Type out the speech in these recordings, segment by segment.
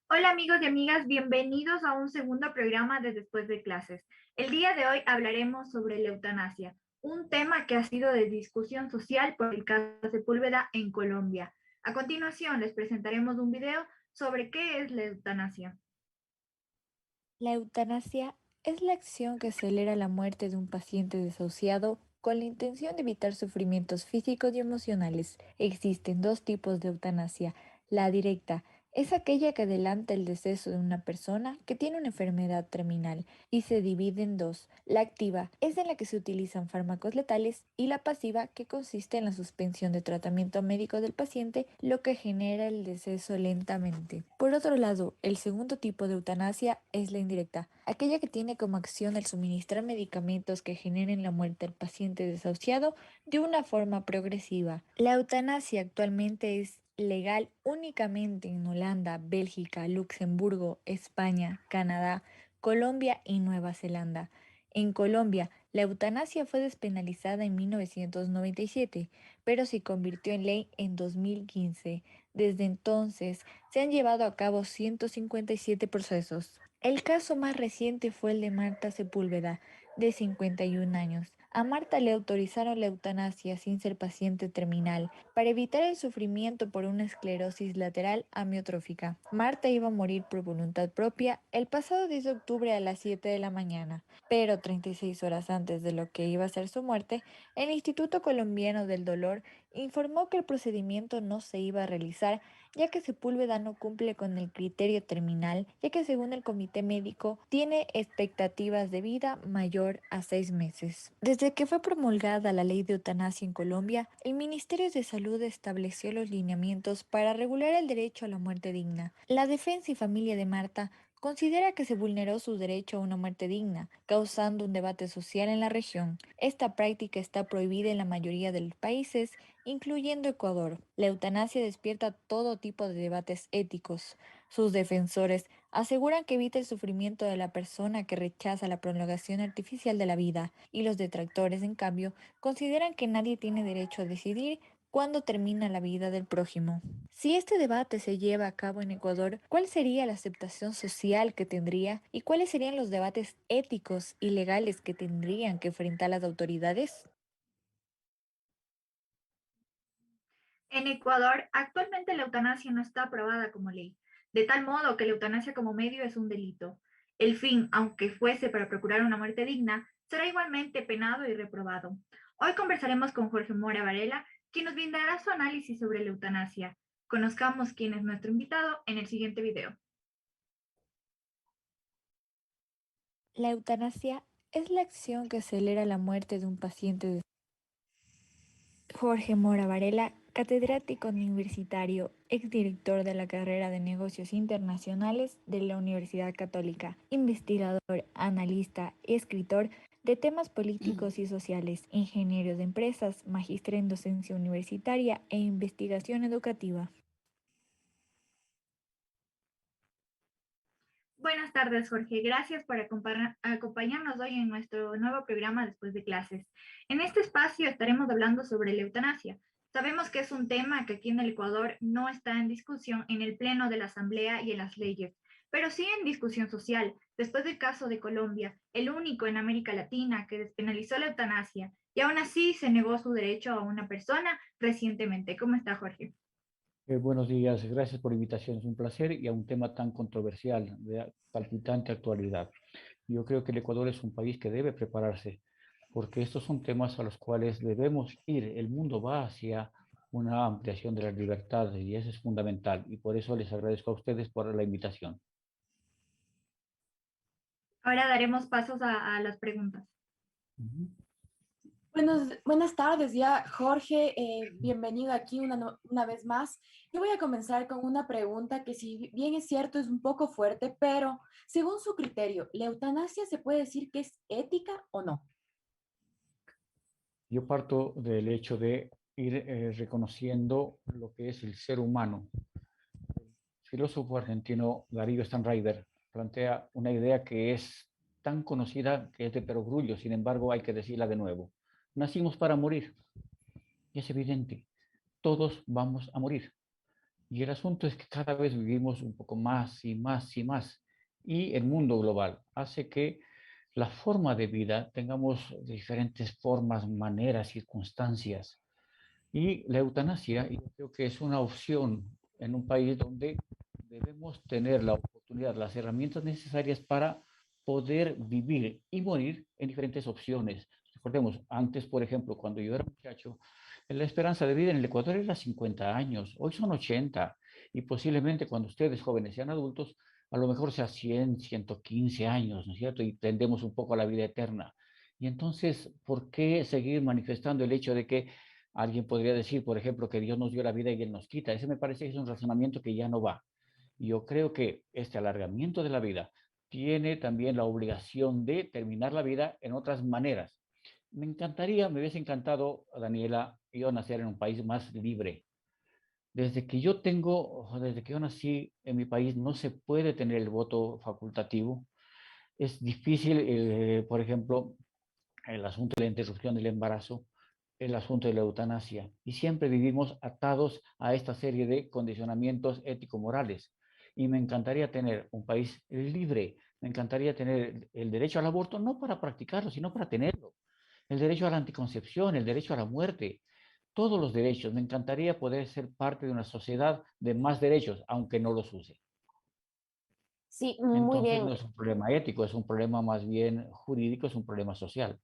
Hola amigos y amigas, bienvenidos a un segundo programa de Después de Clases. El día de hoy hablaremos sobre la eutanasia, un tema que ha sido de discusión social por el caso Sepúlveda en Colombia. A continuación les presentaremos un video sobre qué es la eutanasia. La eutanasia es la acción que acelera la muerte de un paciente desahuciado con la intención de evitar sufrimientos físicos y emocionales. Existen dos tipos de eutanasia. La directa es aquella que adelanta el deceso de una persona que tiene una enfermedad terminal y se divide en dos. La activa es en la que se utilizan fármacos letales y la pasiva, que consiste en la suspensión de tratamiento médico del paciente, lo que genera el deceso lentamente. Por otro lado, el segundo tipo de eutanasia es la indirecta, aquella que tiene como acción el suministrar medicamentos que generen la muerte al paciente desahuciado de una forma progresiva. La eutanasia actualmente es legal únicamente en Holanda, Bélgica, Luxemburgo, España, Canadá, Colombia y Nueva Zelanda. En Colombia, la eutanasia fue despenalizada en 1997, pero se convirtió en ley en 2015. Desde entonces, se han llevado a cabo 157 procesos. El caso más reciente fue el de Marta Sepúlveda, de 51 años. A Marta le autorizaron la eutanasia sin ser paciente terminal para evitar el sufrimiento por una esclerosis lateral amiotrófica. Marta iba a morir por voluntad propia el pasado 10 de octubre a las 7 de la mañana, pero 36 horas antes de lo que iba a ser su muerte, el Instituto Colombiano del Dolor informó que el procedimiento no se iba a realizar, ya que Sepúlveda no cumple con el criterio terminal, ya que según el comité médico tiene expectativas de vida mayor a 6 meses. Desde que fue promulgada la ley de eutanasia en Colombia, el Ministerio de Salud estableció los lineamientos para regular el derecho a la muerte digna. La defensa y familia de Marta considera que se vulneró su derecho a una muerte digna, causando un debate social en la región. Esta práctica está prohibida en la mayoría de los países, incluyendo Ecuador. La eutanasia despierta todo tipo de debates éticos. Sus defensores aseguran que evita el sufrimiento de la persona que rechaza la prolongación artificial de la vida, y los detractores, en cambio, consideran que nadie tiene derecho a decidir cuándo termina la vida del prójimo. Si este debate se lleva a cabo en Ecuador, ¿cuál sería la aceptación social que tendría y cuáles serían los debates éticos y legales que tendrían que enfrentar las autoridades? En Ecuador, actualmente la eutanasia no está aprobada como ley, de tal modo que la eutanasia como medio es un delito. El fin, aunque fuese para procurar una muerte digna, será igualmente penado y reprobado. Hoy conversaremos con Jorge Mora Varela, quien nos brindará su análisis sobre la eutanasia. Conozcamos quién es nuestro invitado en el siguiente video. La eutanasia es la acción que acelera la muerte de un paciente. Jorge Mora Varela, catedrático universitario, exdirector de la carrera de Negocios Internacionales de la Universidad Católica, investigador, analista, escritor de temas políticos y sociales, ingeniero de empresas, magíster en docencia universitaria e investigación educativa. Buenas tardes, Jorge. Gracias por acompañarnos hoy en nuestro nuevo programa Después de Clases. En este espacio estaremos hablando sobre la eutanasia. Sabemos que es un tema que aquí en el Ecuador no está en discusión en el pleno de la Asamblea y en las leyes, pero sí en discusión social, después del caso de Colombia, el único en América Latina que despenalizó la eutanasia y aún así se negó su derecho a una persona recientemente. ¿Cómo está, Jorge? Buenos días, gracias por la invitación, es un placer y a un tema tan controversial, de palpitante actualidad. Yo creo que el Ecuador es un país que debe prepararse, porque estos son temas a los cuales debemos ir. El mundo va hacia una ampliación de las libertades y eso es fundamental y por eso les agradezco a ustedes por la invitación. Ahora daremos pasos a las preguntas. Ujú. Buenas tardes ya, Jorge. Bienvenido aquí una vez más. Yo voy a comenzar con una pregunta que si bien es cierto es un poco fuerte, pero según su criterio, ¿la eutanasia se puede decir que es ética o no? Yo parto del hecho de ir reconociendo lo que es el ser humano. El filósofo argentino Darío Stanraiver plantea una idea que es tan conocida que es de perogrullo, sin embargo hay que decirla de nuevo. Nacimos para morir, y es evidente, todos vamos a morir. Y el asunto es que cada vez vivimos un poco más y más y más. Y el mundo global hace que la forma de vida tengamos diferentes formas, maneras, circunstancias. Y la eutanasia, yo creo que es una opción en un país donde debemos tener la oportunidad, las herramientas necesarias para poder vivir y morir en diferentes opciones. Recordemos, antes, por ejemplo, cuando yo era muchacho, la esperanza de vida en el Ecuador era 50 años, hoy son 80, y posiblemente cuando ustedes jóvenes sean adultos, a lo mejor sea 100, 115 años, ¿no es cierto? Y tendemos un poco a la vida eterna. Y entonces, ¿por qué seguir manifestando el hecho de que alguien podría decir, por ejemplo, que Dios nos dio la vida y Él nos quita? Ese me parece que es un razonamiento que ya no va. Yo creo que este alargamiento de la vida tiene también la obligación de terminar la vida en otras maneras. Me encantaría, me hubiese encantado, Daniela, yo nacer en un país más libre. Desde que yo nací en mi país, no se puede tener el voto facultativo. Es difícil, por ejemplo, el asunto de la interrupción del embarazo, el asunto de la eutanasia. Y siempre vivimos atados a esta serie de condicionamientos ético-morales. Y me encantaría tener un país libre, me encantaría tener el derecho al aborto, no para practicarlo, sino para tenerlo. El derecho a la anticoncepción, el derecho a la muerte, todos los derechos. Me encantaría poder ser parte de una sociedad de más derechos, aunque no los use. Sí, muy Entonces bien. no es un problema ético, es un problema más bien jurídico, es un problema social.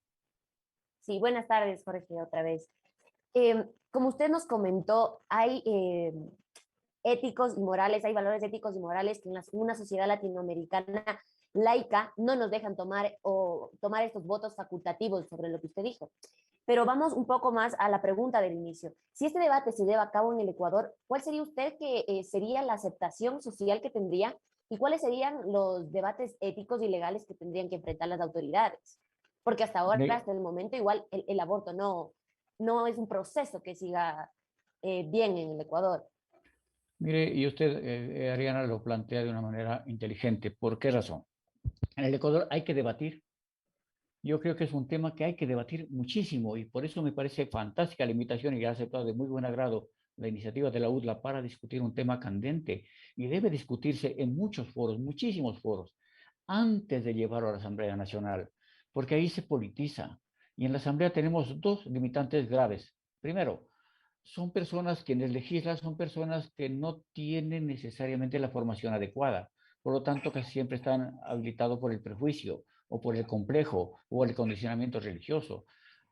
Sí, buenas tardes, Jorge, otra vez. Como usted nos comentó, hay éticos y morales, hay valores éticos y morales que en una sociedad latinoamericana laica no nos dejan tomar o tomar estos votos facultativos sobre lo que usted dijo. Pero vamos un poco más a la pregunta del inicio. Si este debate se lleva a cabo en el Ecuador, ¿cuál sería usted que sería la aceptación social que tendría y cuáles serían los debates éticos y legales que tendrían que enfrentar las autoridades? Porque hasta ahora, hasta el momento, igual el aborto no es un proceso que siga bien en el Ecuador. Mire, y usted, Ariana, lo plantea de una manera inteligente. ¿Por qué razón? En el Ecuador hay que debatir. Yo creo que es un tema que hay que debatir muchísimo y por eso me parece fantástica la invitación y ha aceptado de muy buen agrado la iniciativa de la UDLA para discutir un tema candente y debe discutirse en muchos foros, muchísimos foros, antes de llevarlo a la Asamblea Nacional, porque ahí se politiza. Y en la Asamblea tenemos dos limitantes graves. Primero, son personas quienes legislan, son personas que no tienen necesariamente la formación adecuada, por lo tanto que siempre están habilitados por el prejuicio o por el complejo o el condicionamiento religioso.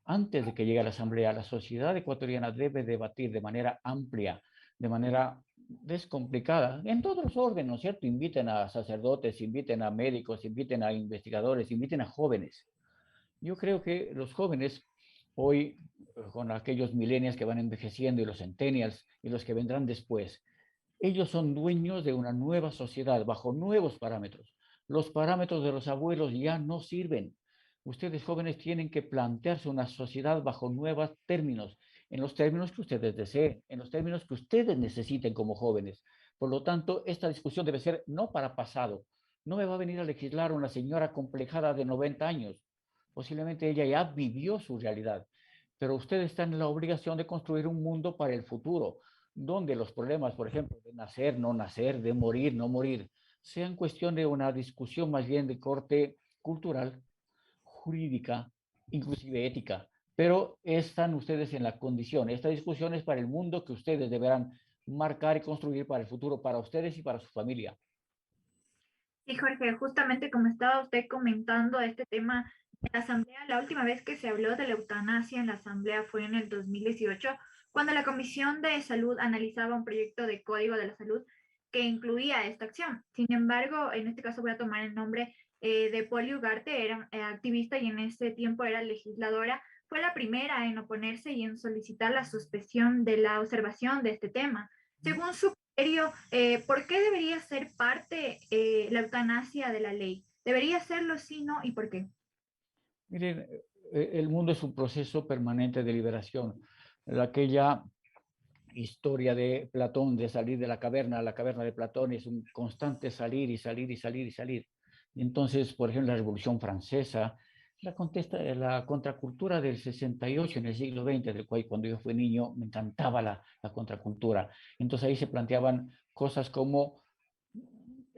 Antes de que llegue a la Asamblea, la sociedad ecuatoriana debe debatir de manera amplia, de manera descomplicada, en todos los órdenes, ¿no es cierto? Inviten a sacerdotes, inviten a médicos, inviten a investigadores, inviten a jóvenes. Yo creo que los jóvenes hoy, con aquellos millennials que van envejeciendo y los centennials y los que vendrán después, ellos son dueños de una nueva sociedad bajo nuevos parámetros. Los parámetros de los abuelos ya no sirven. Ustedes jóvenes tienen que plantearse una sociedad bajo nuevos términos, en los términos que ustedes deseen, en los términos que ustedes necesiten como jóvenes. Por lo tanto, esta discusión debe ser no para pasado. No me va a venir a legislar una señora complejada de 90 años. Posiblemente ella ya vivió su realidad, pero ustedes están en la obligación de construir un mundo para el futuro, donde los problemas, por ejemplo, de nacer, no nacer, de morir, no morir, sean cuestión de una discusión más bien de corte cultural, jurídica, inclusive ética. Pero están ustedes en la condición, esta discusión es para el mundo que ustedes deberán marcar y construir para el futuro, para ustedes y para su familia. Sí, Jorge, justamente como estaba usted comentando este tema en la Asamblea, la última vez que se habló de la eutanasia en la Asamblea fue en el 2018, cuando la Comisión de Salud analizaba un proyecto de Código de la Salud que incluía esta acción. Sin embargo, en este caso voy a tomar el nombre de Poli Ugarte, era activista y en ese tiempo era legisladora. Fue la primera en oponerse y en solicitar la suspensión de la observación de este tema. Según su criterio, ¿por qué debería ser parte la eutanasia de la ley? ¿Debería serlo sí, no y por qué? Miren, el mundo es un proceso permanente de liberación. Aquella historia de Platón, de salir de la caverna de Platón, es un constante salir y salir y salir y salir. Entonces, por ejemplo, la Revolución Francesa, la contracultura del 68 en el siglo XX, del cual cuando yo fui niño me encantaba la contracultura. Entonces ahí se planteaban cosas como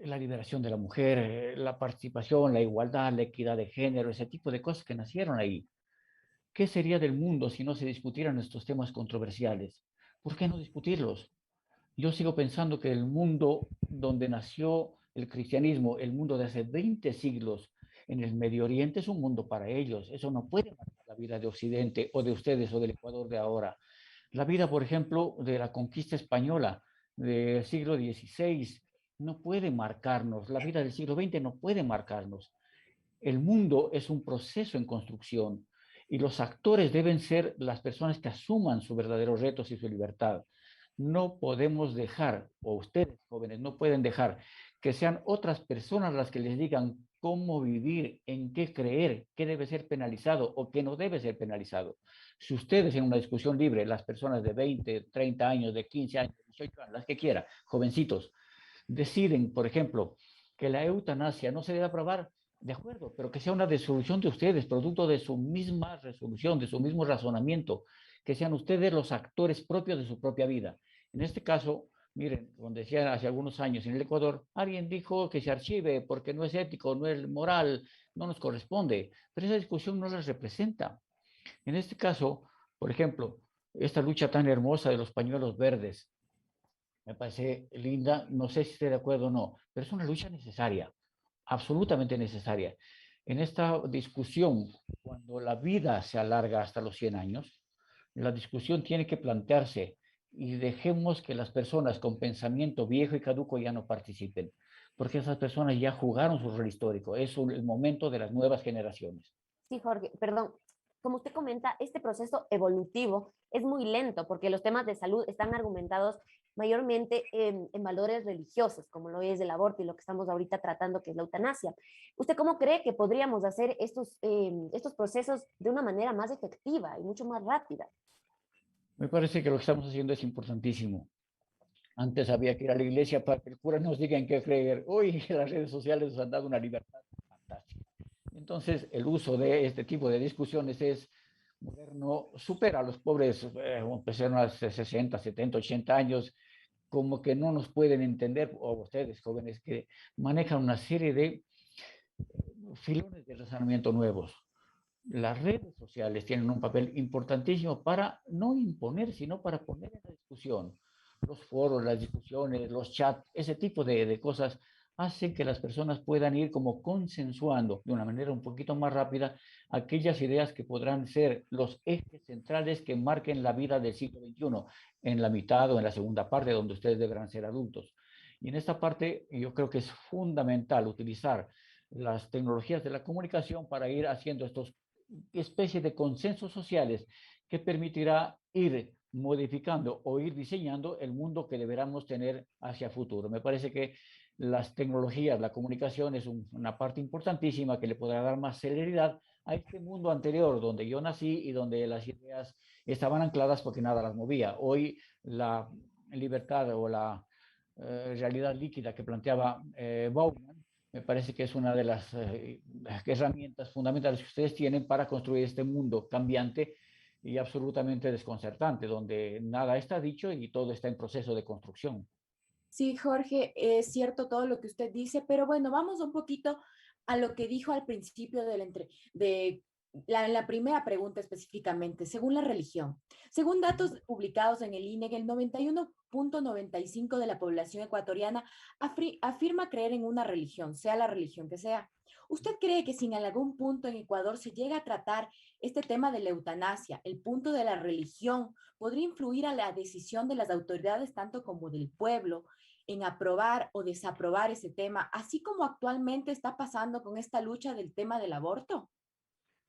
la liberación de la mujer, la participación, la igualdad, la equidad de género, ese tipo de cosas que nacieron ahí. ¿Qué sería del mundo si no se discutieran estos temas controversiales? ¿Por qué no discutirlos? Yo sigo pensando que el mundo donde nació el cristianismo, el mundo de hace 20 siglos en el Medio Oriente, es un mundo para ellos. Eso no puede marcar la vida de Occidente o de ustedes o del Ecuador de ahora. La vida, por ejemplo, de la conquista española del siglo XVI no puede marcarnos. La vida del siglo XX no puede marcarnos. El mundo es un proceso en construcción y los actores deben ser las personas que asuman sus verdaderos retos y su libertad. No podemos dejar, o ustedes jóvenes no pueden dejar, que sean otras personas las que les digan cómo vivir, en qué creer, qué debe ser penalizado o qué no debe ser penalizado. Si ustedes en una discusión libre, las personas de 20, 30 años, de 15 años, 18 años, las que quiera, jovencitos, deciden, por ejemplo, que la eutanasia no se debe aprobar, de acuerdo, pero que sea una resolución de ustedes, producto de su misma resolución, de su mismo razonamiento, que sean ustedes los actores propios de su propia vida. En este caso, miren, como decía hace algunos años en el Ecuador, alguien dijo que se archive porque no es ético, no es moral, no nos corresponde, pero esa discusión no les representa. En este caso, por ejemplo, esta lucha tan hermosa de los pañuelos verdes, me parece linda, no sé si estoy de acuerdo o no, pero es una lucha necesaria, absolutamente necesaria. En esta discusión, cuando la vida se alarga hasta los 100 años, la discusión tiene que plantearse y dejemos que las personas con pensamiento viejo y caduco ya no participen, porque esas personas ya jugaron su rol histórico, es el momento de las nuevas generaciones. Sí, Jorge, perdón. Como usted comenta, este proceso evolutivo es muy lento porque los temas de salud están argumentados mayormente en valores religiosos, como lo es el aborto y lo que estamos ahorita tratando, que es la eutanasia. ¿Usted cómo cree que podríamos hacer estos procesos de una manera más efectiva y mucho más rápida? Me parece que lo que estamos haciendo es importantísimo. Antes había que ir a la iglesia para que el cura nos diga en qué creer. Hoy las redes sociales nos han dado una libertad fantástica. Entonces, el uso de este tipo de discusiones es moderno, supera a los pobres personas de 60, 70, 80 años, como que no nos pueden entender, o ustedes jóvenes que manejan una serie de filones de razonamiento nuevos. Las redes sociales tienen un papel importantísimo para no imponer, sino para poner en la discusión. Los foros, las discusiones, los chats, ese tipo de cosas hacen que las personas puedan ir como consensuando de una manera un poquito más rápida aquellas ideas que podrán ser los ejes centrales que marquen la vida del siglo XXI, en la mitad o en la segunda parte, donde ustedes deberán ser adultos. Y en esta parte yo creo que es fundamental utilizar las tecnologías de la comunicación para ir haciendo estos especie de consensos sociales que permitirá ir modificando o ir diseñando el mundo que deberamos tener hacia futuro. Me parece que las tecnologías, la comunicación es una parte importantísima que le podrá dar más celeridad a este mundo anterior donde yo nací y donde las ideas estaban ancladas porque nada las movía. Hoy la libertad o la realidad líquida que planteaba Bauman me parece que es una de las herramientas fundamentales que ustedes tienen para construir este mundo cambiante y absolutamente desconcertante, donde nada está dicho y todo está en proceso de construcción. Sí, Jorge, es cierto todo lo que usted dice, pero bueno, vamos un poquito a lo que dijo al principio la primera pregunta específicamente, según la religión. Según datos publicados en el INEG, el 91.95 de la población ecuatoriana afirma creer en una religión, sea la religión que sea. ¿Usted cree que si en algún punto en Ecuador se llega a tratar este tema de la eutanasia, el punto de la religión podría influir a la decisión de las autoridades tanto como del pueblo en aprobar o desaprobar ese tema, así como actualmente está pasando con esta lucha del tema del aborto?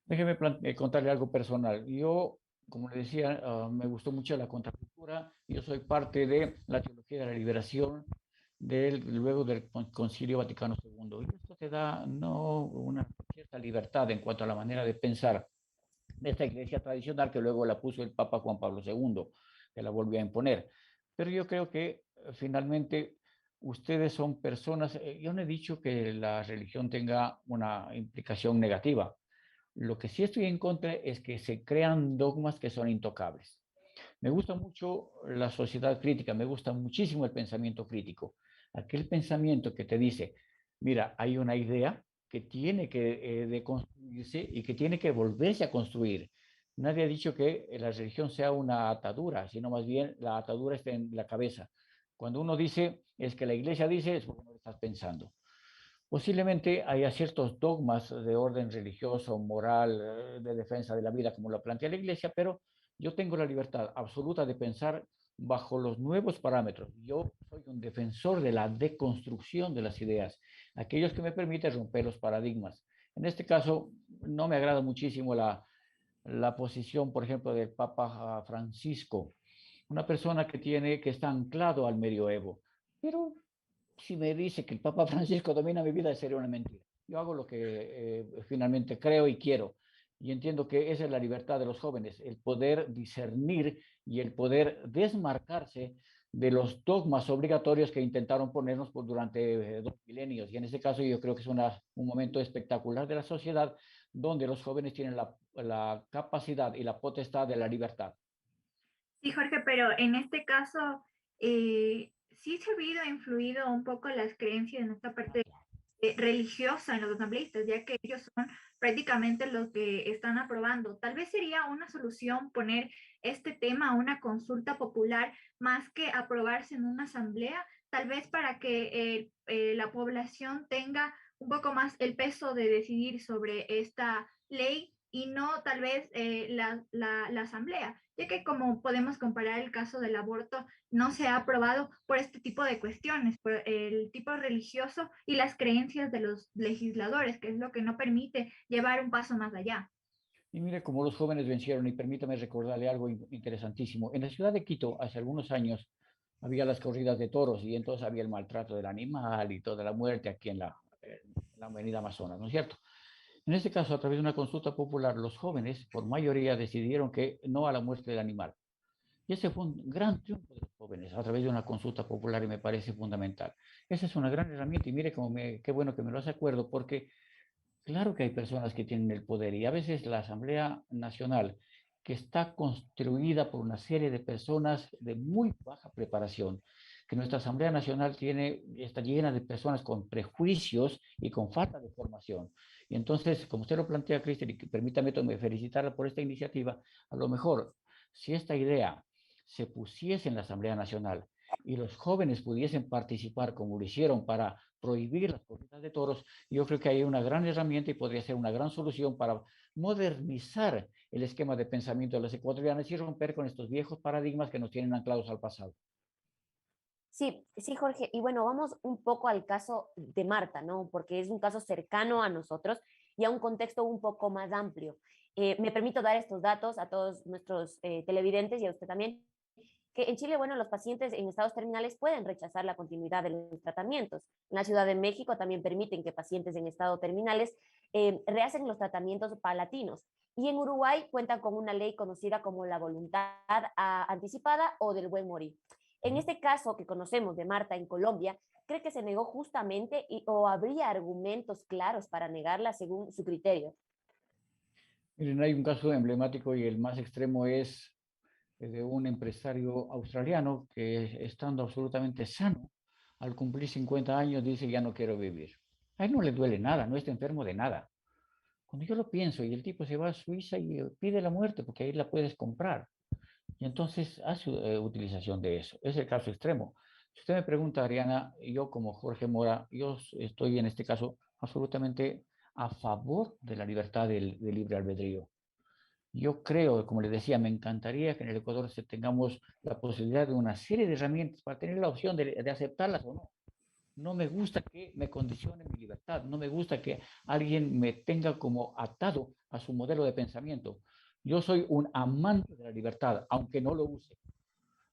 Déjeme contarle algo personal. Yo, como le decía, me gustó mucho la contracultura. Yo soy parte de la teología de la liberación luego del Concilio Vaticano II. Y esto te da no una cierta libertad en cuanto a la manera de pensar de esta iglesia tradicional que luego la puso el Papa Juan Pablo II. que la volvió a imponer. Pero yo creo que finalmente ustedes son personas, yo no he dicho que la religión tenga una implicación negativa. Lo que sí estoy en contra es que se crean dogmas que son intocables. Me gusta mucho la sociedad crítica, me gusta muchísimo el pensamiento crítico. Aquel pensamiento que te dice, mira, hay una idea que tiene que deconstruirse y que tiene que volverse a construir. Nadie ha dicho que la religión sea una atadura, sino más bien la atadura está en la cabeza. Cuando uno dice, es que la iglesia dice, es porque no lo estás pensando. Posiblemente haya ciertos dogmas de orden religioso, moral, de defensa de la vida, como lo plantea la Iglesia, pero yo tengo la libertad absoluta de pensar bajo los nuevos parámetros. Yo soy un defensor de la deconstrucción de las ideas, aquellos que me permiten romper los paradigmas. En este caso, no me agrada muchísimo la posición, por ejemplo, del Papa Francisco, una persona que está anclado al medioevo, pero si me dice que el Papa Francisco domina mi vida, sería una mentira. Yo hago lo que finalmente creo y quiero. Y entiendo que esa es la libertad de los jóvenes, el poder discernir y el poder desmarcarse de los dogmas obligatorios que intentaron ponernos durante 2 milenios. Y en este caso yo creo que es un momento espectacular de la sociedad donde los jóvenes tienen la capacidad y la potestad de la libertad. Sí, Jorge, pero en este caso, sí se ha habido influido un poco las creencias en esta parte religiosa en los asambleístas, ya que ellos son prácticamente los que están aprobando. Tal vez sería una solución poner este tema a una consulta popular más que aprobarse en una asamblea, tal vez para que la población tenga un poco más el peso de decidir sobre esta ley y no tal vez la asamblea, ya que como podemos comparar el caso del aborto, no se ha aprobado por este tipo de cuestiones, por el tipo religioso y las creencias de los legisladores, que es lo que no permite llevar un paso más allá. Y mire cómo los jóvenes vencieron, y permítame recordarle algo interesantísimo. En la ciudad de Quito, hace algunos años, había las corridas de toros y entonces había el maltrato del animal y toda la muerte aquí en la avenida Amazonas, ¿no es cierto? En este caso, a través de una consulta popular, los jóvenes, por mayoría, decidieron que no a la muerte del animal. Y ese fue un gran triunfo de los jóvenes a través de una consulta popular y me parece fundamental. Esa es una gran herramienta y mire qué bueno que me lo hace acuerdo porque claro que hay personas que tienen el poder y a veces la Asamblea Nacional, que está construida por una serie de personas de muy baja preparación, que nuestra Asamblea Nacional está llena de personas con prejuicios y con falta de formación. Y entonces, como usted lo plantea, Cristian, y permítame felicitarla por esta iniciativa, a lo mejor, si esta idea se pusiese en la Asamblea Nacional y los jóvenes pudiesen participar como lo hicieron para prohibir las corridas de toros, yo creo que hay una gran herramienta y podría ser una gran solución para modernizar el esquema de pensamiento de los ecuatorianos y romper con estos viejos paradigmas que nos tienen anclados al pasado. Sí, sí, Jorge. Y bueno, vamos un poco al caso de Marta, ¿no? Porque es un caso cercano a nosotros y a un contexto un poco más amplio. Me permito dar estos datos a todos nuestros televidentes y a usted también, que en Chile, bueno, los pacientes en estados terminales pueden rechazar la continuidad de los tratamientos. En la Ciudad de México también permiten que pacientes en estado terminales rehacen los tratamientos palatinos. Y en Uruguay cuentan con una ley conocida como la voluntad anticipada o del buen morir. En este caso que conocemos de Marta en Colombia, ¿cree que se negó justamente o habría argumentos claros para negarla según su criterio? Miren, hay un caso emblemático y el más extremo es de un empresario australiano que estando absolutamente sano, al cumplir 50 años dice ya no quiero vivir. A él no le duele nada, no está enfermo de nada. Cuando yo lo pienso y el tipo se va a Suiza y pide la muerte porque ahí la puedes comprar. Y entonces hace utilización de eso. Es el caso extremo. Si usted me pregunta, Ariana, yo como Jorge Mora, yo estoy en este caso absolutamente a favor de la libertad del libre albedrío. Yo creo, como le decía, me encantaría que en el Ecuador tengamos la posibilidad de una serie de herramientas para tener la opción de aceptarlas o no. No me gusta que me condicione mi libertad, no me gusta que alguien me tenga como atado a su modelo de pensamiento. Yo soy un amante de la libertad, aunque no lo use.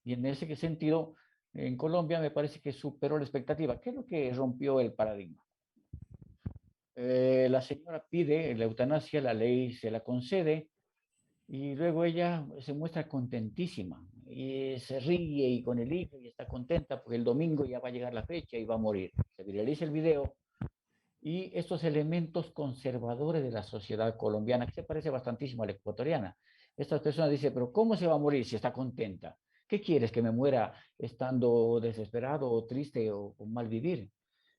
Y en ese sentido, en Colombia me parece que superó la expectativa. ¿Qué es lo que rompió el paradigma? La señora pide la eutanasia, la ley se la concede, y luego ella se muestra contentísima. se ríe y con el hijo y está contenta porque el domingo ya va a llegar la fecha y va a morir. Se viraliza el video y estos elementos conservadores de la sociedad colombiana, que se parece bastantísimo a la ecuatoriana. Estas personas dicen, pero ¿cómo se va a morir si está contenta? ¿Qué quieres, que me muera estando desesperado o triste o mal vivir?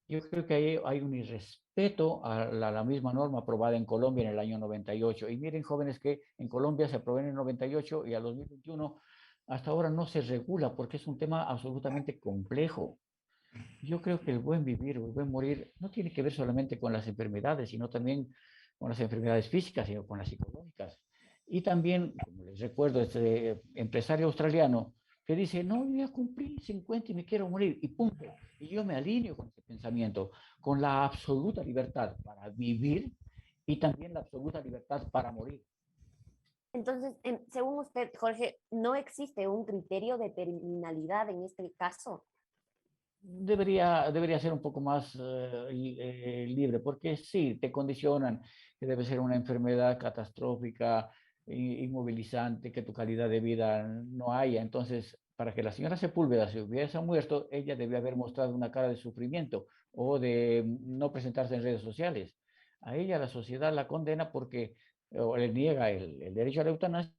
Yo creo que hay un irrespeto a la misma norma aprobada en Colombia en el año 98. Y miren, jóvenes, que en Colombia se aprobó en el 98 y a los 2021 hasta ahora no se regula porque es un tema absolutamente complejo. Yo creo que el buen vivir o el buen morir no tiene que ver solamente con las enfermedades, sino también con las enfermedades físicas, sino con las psicológicas. Y también, como les recuerdo, este empresario australiano que dice, no, yo ya cumplí 50 y me quiero morir, y punto. Y yo me alineo con ese pensamiento, con la absoluta libertad para vivir y también la absoluta libertad para morir. Entonces, según usted, Jorge, ¿no existe un criterio de terminalidad en este caso? Debería ser un poco más libre, porque sí, te condicionan que debe ser una enfermedad catastrófica, inmovilizante, que tu calidad de vida no haya. Entonces, para que la señora Sepúlveda se hubiese muerto, ella debía haber mostrado una cara de sufrimiento o de no presentarse en redes sociales. A ella la sociedad la condena porque o le niega el derecho a la eutanasia.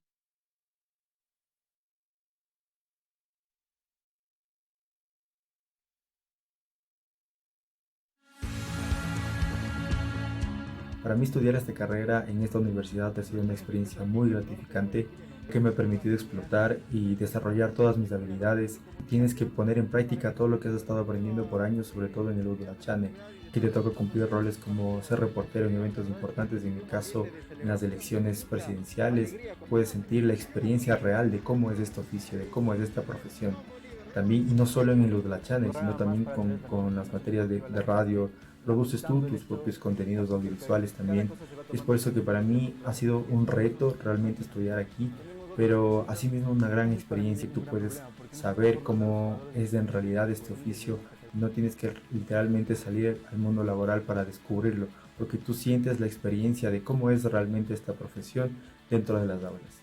Para mí estudiar esta carrera en esta universidad ha sido una experiencia muy gratificante que me ha permitido explotar y desarrollar todas mis habilidades. Tienes que poner en práctica todo lo que has estado aprendiendo por años, sobre todo en el Udalachane, que te toca cumplir roles como ser reportero en eventos importantes, en mi caso en las elecciones presidenciales. Puedes sentir la experiencia real de cómo es este oficio, de cómo es esta profesión. También, y no solo en el Udalachane, sino también con las materias de radio. Produces tú tus propios contenidos audiovisuales también. Es por eso que para mí ha sido un reto realmente estudiar aquí, pero asimismo una gran experiencia. Tú puedes saber cómo es en realidad este oficio. No tienes que literalmente salir al mundo laboral para descubrirlo, porque tú sientes la experiencia de cómo es realmente esta profesión dentro de las aulas.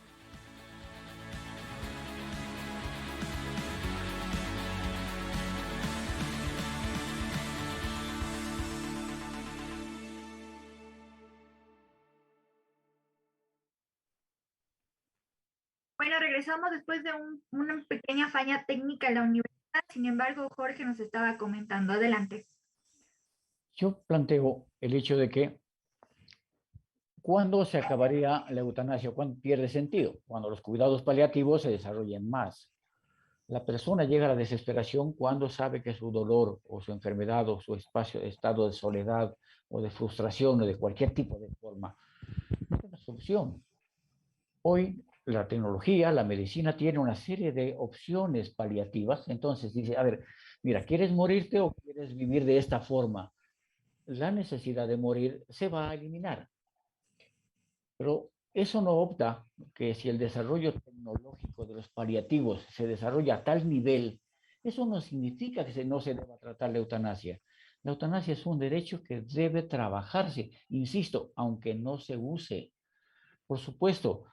Bueno, regresamos después de una pequeña falla técnica en la universidad. Sin embargo, Jorge nos estaba comentando. Adelante. Yo planteo el hecho de que ¿cuándo se acabaría la eutanasia? ¿Cuándo pierde sentido? Cuando los cuidados paliativos se desarrollen más. La persona llega a la desesperación cuando sabe que su dolor o su enfermedad o su estado de soledad o de frustración o de cualquier tipo de forma no tiene solución. Hoy la tecnología, la medicina tiene una serie de opciones paliativas. Entonces dice, a ver, mira, ¿quieres morirte o quieres vivir de esta forma? La necesidad de morir se va a eliminar. Pero eso no opta que si el desarrollo tecnológico de los paliativos se desarrolla a tal nivel, eso no significa que no se deba tratar la eutanasia. La eutanasia es un derecho que debe trabajarse, insisto, aunque no se use. Por supuesto,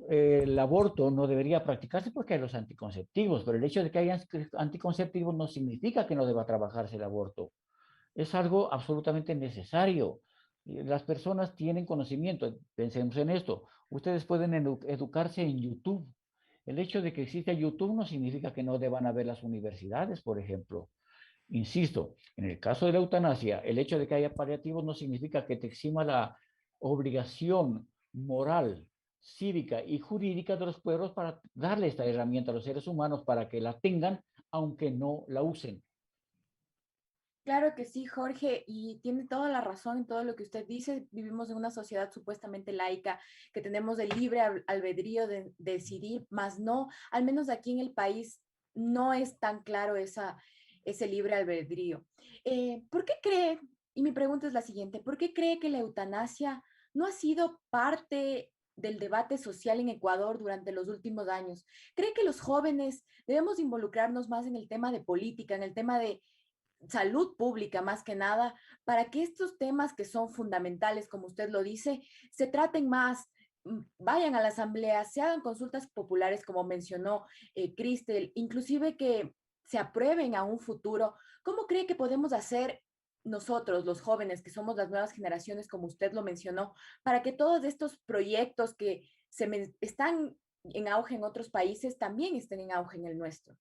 el aborto no debería practicarse porque hay los anticonceptivos, pero el hecho de que haya anticonceptivos no significa que no deba trabajarse el aborto. Es algo absolutamente necesario. Las personas tienen conocimiento. Pensemos en esto. Ustedes pueden educarse en YouTube. El hecho de que exista YouTube no significa que no deban haber las universidades, por ejemplo. Insisto, en el caso de la eutanasia, el hecho de que haya paliativos no significa que te exima la obligación moral, cívica y jurídica de los pueblos para darle esta herramienta a los seres humanos para que la tengan, aunque no la usen. Claro que sí, Jorge, y tiene toda la razón en todo lo que usted dice. Vivimos en una sociedad supuestamente laica, que tenemos el libre albedrío de decidir, más no, al menos aquí en el país, no es tan claro ese libre albedrío. ¿Por qué cree, y mi pregunta es la siguiente, ¿por qué cree que la eutanasia no ha sido parte del debate social en Ecuador durante los últimos años? ¿Cree que los jóvenes debemos involucrarnos más en el tema de política, en el tema de salud pública más que nada, para que estos temas que son fundamentales, como usted lo dice, se traten más vayan a la asamblea, se hagan consultas populares, como mencionó Cristel, inclusive que se aprueben a un futuro. ¿Cómo cree que podemos hacer nosotros, los jóvenes, que somos las nuevas generaciones, como usted lo mencionó, para que todos estos proyectos que están en auge en otros países también estén en auge en el nuestro?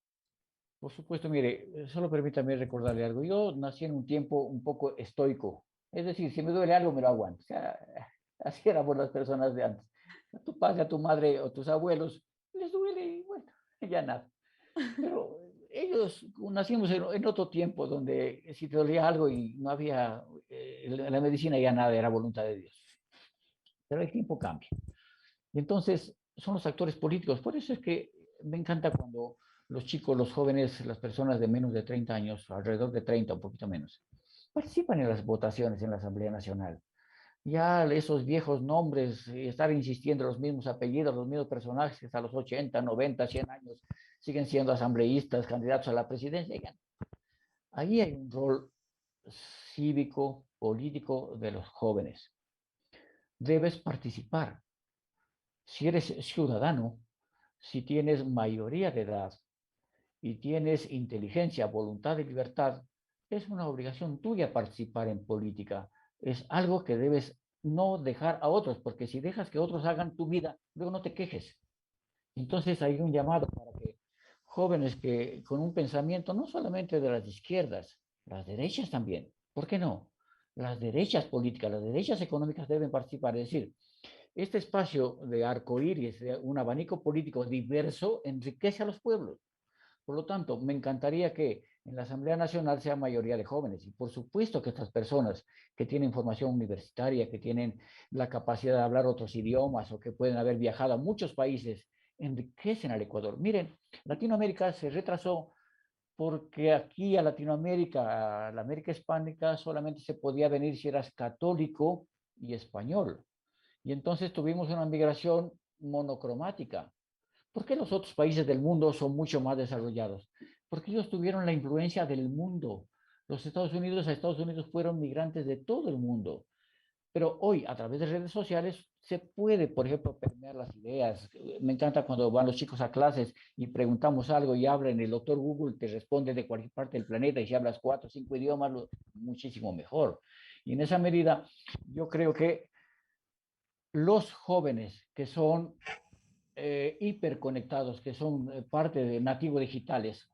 Por supuesto, mire, solo permítame recordarle algo. Yo nací en un tiempo un poco estoico. Es decir, si me duele algo, me lo aguanto. O sea, así éramos las personas de antes. A tu padre, a tu madre o tus abuelos les duele y bueno, ya nada. Pero ellos nacimos en otro tiempo donde si te dolía algo y no había, la medicina ya nada, era voluntad de Dios. Pero el tiempo cambia. Y entonces son los actores políticos. Por eso es que me encanta cuando los chicos, los jóvenes, las personas de menos de 30 años, alrededor de 30, un poquito menos, participan en las votaciones en la Asamblea Nacional. Ya esos viejos nombres, estar insistiendo en los mismos apellidos, los mismos personajes que hasta los 80, 90, 100 años siguen siendo asambleístas, candidatos a la presidencia. Ahí hay un rol cívico, político de los jóvenes. Debes participar. Si eres ciudadano, si tienes mayoría de edad y tienes inteligencia, voluntad y libertad, es una obligación tuya participar en política. Es algo que debes no dejar a otros, porque si dejas que otros hagan tu vida, luego no te quejes. Entonces hay un llamado para que jóvenes que con un pensamiento no solamente de las izquierdas, las derechas también, ¿por qué no? Las derechas políticas, las derechas económicas deben participar. Es decir, este espacio de arcoíris, de un abanico político diverso, enriquece a los pueblos. Por lo tanto, me encantaría que en la Asamblea Nacional sea mayoría de jóvenes. Y por supuesto que estas personas que tienen formación universitaria, que tienen la capacidad de hablar otros idiomas o que pueden haber viajado a muchos países, enriquecen al Ecuador. Miren, Latinoamérica se retrasó porque aquí a Latinoamérica, a la América hispánica, solamente se podía venir si eras católico y español. Y entonces tuvimos una migración monocromática. ¿Por qué los otros países del mundo son mucho más desarrollados? Porque ellos tuvieron la influencia del mundo. Los Estados Unidos fueron migrantes de todo el mundo. Pero hoy, a través de redes sociales, se puede, por ejemplo, permear las ideas. Me encanta cuando van los chicos a clases y preguntamos algo y hablan, el doctor Google te responde de cualquier parte del planeta y si hablas 4 o 5 idiomas, muchísimo mejor. Y en esa medida, yo creo que los jóvenes que son hiperconectados, que son parte de nativos digitales,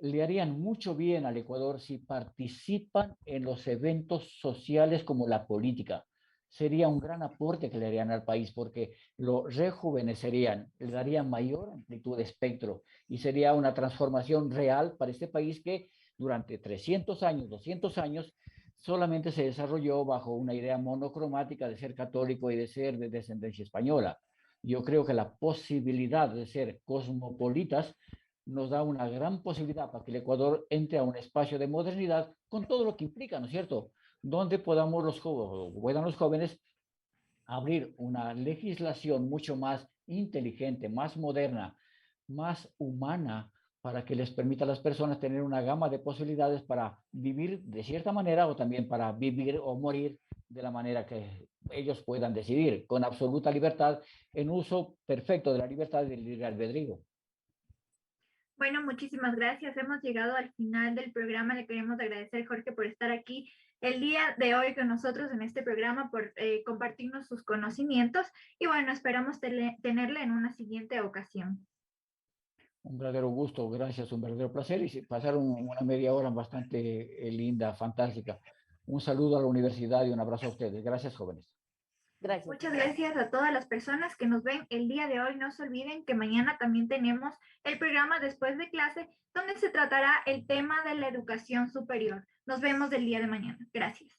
le harían mucho bien al Ecuador si participan en los eventos sociales como la política. Sería un gran aporte que le harían al país porque lo rejuvenecerían, le darían mayor amplitud de espectro y sería una transformación real para este país que durante 300 años, 200 años, solamente se desarrolló bajo una idea monocromática de ser católico y de ser de descendencia española. Yo creo que la posibilidad de ser cosmopolitas nos da una gran posibilidad para que el Ecuador entre a un espacio de modernidad con todo lo que implica, ¿no es cierto? Donde puedan los jóvenes abrir una legislación mucho más inteligente, más moderna, más humana, para que les permita a las personas tener una gama de posibilidades para vivir de cierta manera o también para vivir o morir de la manera que ellos puedan decidir, con absoluta libertad, en uso perfecto de la libertad y del libre albedrío. Bueno, muchísimas gracias. Hemos llegado al final del programa. Le queremos agradecer, Jorge, por estar aquí el día de hoy con nosotros en este programa, por compartirnos sus conocimientos. Y bueno, esperamos tenerle en una siguiente ocasión. Un verdadero gusto, gracias, un verdadero placer. Y pasaron una media hora bastante linda, fantástica. Un saludo a la universidad y un abrazo a ustedes. Gracias, jóvenes. Gracias. Muchas gracias a todas las personas que nos ven el día de hoy. No se olviden que mañana también tenemos el programa Después de Clase, donde se tratará el tema de la educación superior. Nos vemos el día de mañana. Gracias.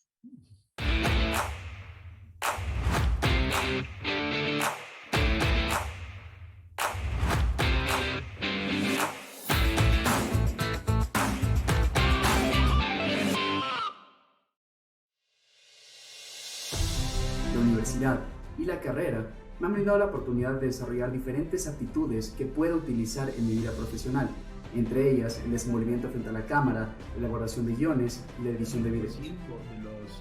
La universidad y la carrera me han brindado la oportunidad de desarrollar diferentes aptitudes que puedo utilizar en mi vida profesional, entre ellas el desenvolvimiento frente a la cámara, la elaboración de guiones y la edición de videos.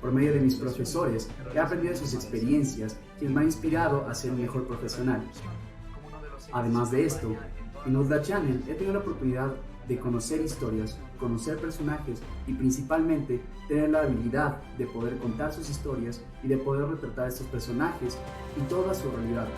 Por medio de mis profesores, he aprendido de sus experiencias, que me ha inspirado a ser un mejor profesional. Además de esto, en Udda Channel he tenido la oportunidad de conocer historias, conocer personajes y principalmente tener la habilidad de poder contar sus historias y de poder retratar a estos personajes y toda su realidad.